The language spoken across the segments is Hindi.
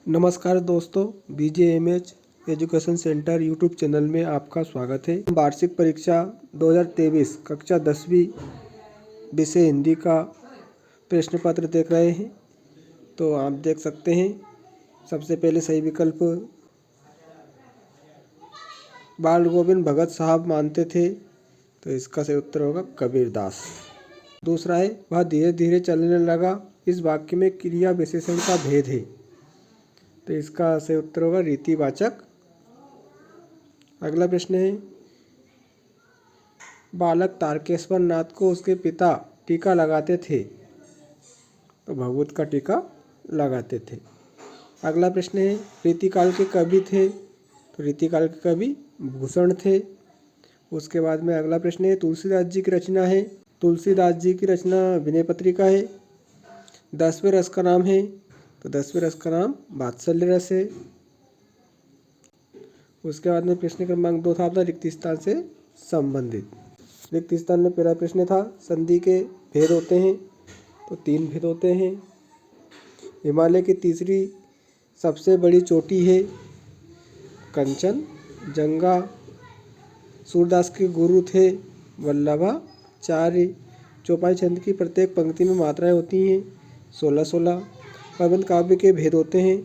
नमस्कार दोस्तों, BJMH education centre YouTube channel में आपका स्वागत है। वार्षिक परीक्षा 2023 कक्षा 10वीं विषय हिंदी का प्रश्न पत्र देख रहे हैं। तो आप देख सकते हैं, सबसे पहले सही विकल्प बाल गोविंद भगत साहब मानते थे, तो इसका सही उत्तर होगा कबीरदास। दूसरा है वह धीरे धीरे चलने लगा, इस वाक्य में क्रिया विशेषण का भेद है, तो इसका सही उत्तर होगा रीतिवाचक। अगला प्रश्न है बालक तारकेश्वर नाथ को उसके पिता टीका लगाते थे, तो भगवत का टीका लगाते थे। अगला प्रश्न है रीतिकाल के कवि थे, तो रीतिकाल के कवि भूषण थे। उसके बाद में अगला प्रश्न है तुलसीदास जी की रचना है, तुलसीदास जी की रचना विनय पत्रिका है। 10वें रस का नाम है, तो 10वें रस का नाम वात्सल्य रस है। उसके बाद में प्रश्न क्रमांक 2 था अपना रिक्त स्थान से संबंधित। रिक्त स्थान में पहला प्रश्न था संधि के भेद होते हैं, तो 3 भेद होते हैं। हिमालय की तीसरी सबसे बड़ी चोटी है कंचन जंगा। सूरदास के गुरु थे वल्लभाचार्य। चौपाई छंद की प्रत्येक पंक्ति में मात्राएं होती हैं 16-16। प्रबंध काव्य के भेद होते हैं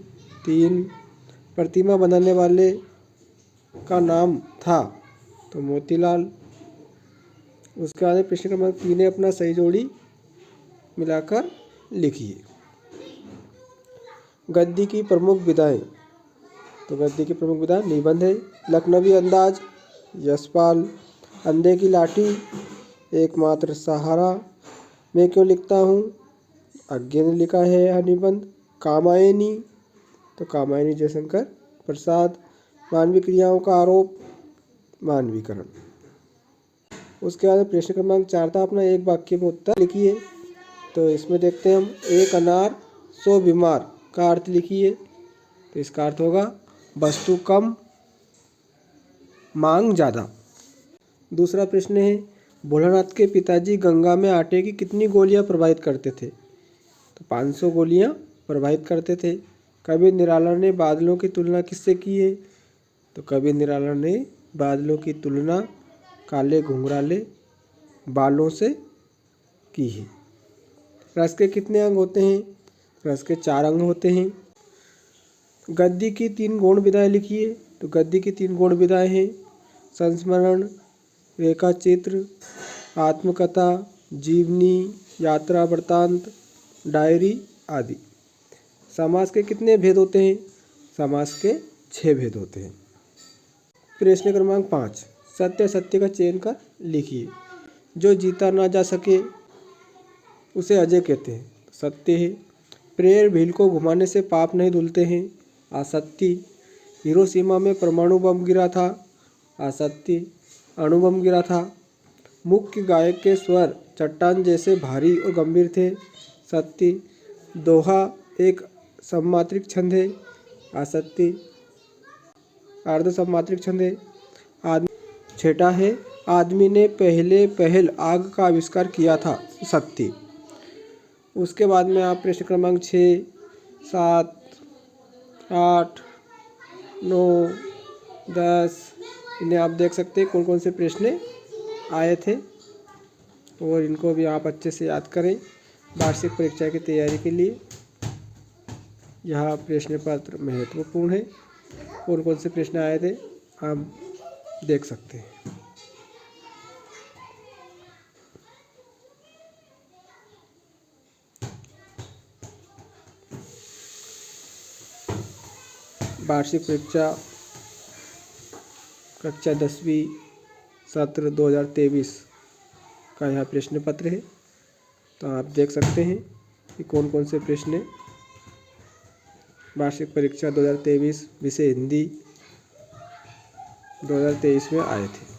3। प्रतिमा बनाने वाले का नाम था, तो मोतीलाल। उसके बाद प्रश्न क्रमांक 3 है अपना सही जोड़ी मिलाकर लिखिए। गद्य की प्रमुख विधाएं, तो गद्य की प्रमुख विधा निबंध है लखनवी अंदाज, यशपाल, अंधे की लाठी, एकमात्र सहारा, मैं क्यों लिखता हूँ, अज्ञे ने लिखा है यह निबंध। कामायनी, तो कामायनी जयशंकर प्रसाद। मानवीय क्रियाओं का आरोप, मानवीकरण। उसके बाद प्रश्न क्रमांक 4 था अपना एक वाक्य में उत्तर लिखिए। तो इसमें देखते हैं हम एक अनार 100 बीमार का अर्थ लिखिए, तो इसका अर्थ होगा वस्तु कम मांग ज़्यादा। दूसरा प्रश्न है भोलानाथ के पिताजी गंगा में आटे की कितनी गोलियां प्रवाहित करते थे, तो 500 गोलियां प्रवाहित करते थे। कबीर निराला ने बादलों की तुलना किससे की है, तो कबीर निराला ने बादलों की तुलना काले घुंघराले बालों से की है। रस के कितने अंग होते हैं, रस के 4 अंग होते हैं। गद्य की 3 गौण विधाएं लिखिए, तो गद्य की 3 गौण विधाएं हैं संस्मरण, रेखाचित्र, आत्मकथा, जीवनी, यात्रा वृत्तांत, डायरी आदि। समास के कितने भेद होते हैं, समास के 6 भेद होते हैं। प्रश्न क्रमांक 5 सत्य सत्य का चयन कर लिखिए। जो जीता ना जा सके उसे अजय कहते हैं, सत्य है। प्रेर भील को घुमाने से पाप नहीं धुलते हैं, असत्य। हिरोशिमा में परमाणु बम गिरा था, असत्य। अणुबम गिरा था। मुख्य गायक के स्वर चट्टान जैसे भारी और गंभीर थे, सत्य। दोहा एक सममात्रिक छंद है, असत्य। अर्ध सममात्रिक छंद है। आदमी छेटा है, आदमी ने पहल आग का आविष्कार किया था, सत्य। उसके बाद में आप प्रश्न क्रमांक 6, 7, 8, 9, 10 इन्हें आप देख सकते हैं कौन कौन से प्रश्न आए थे, और इनको भी आप अच्छे से याद करें वार्षिक परीक्षा की तैयारी के लिए। यह प्रश्न पत्र महत्वपूर्ण है, कौन कौन से प्रश्न आए थे आप देख सकते हैं। वार्षिक परीक्षा कक्षा 10वीं सत्र 2023 का यह प्रश्न पत्र है, तो आप देख सकते हैं कि कौन कौन से प्रश्न वार्षिक परीक्षा 2023 विषय हिंदी 2023 में आए थे।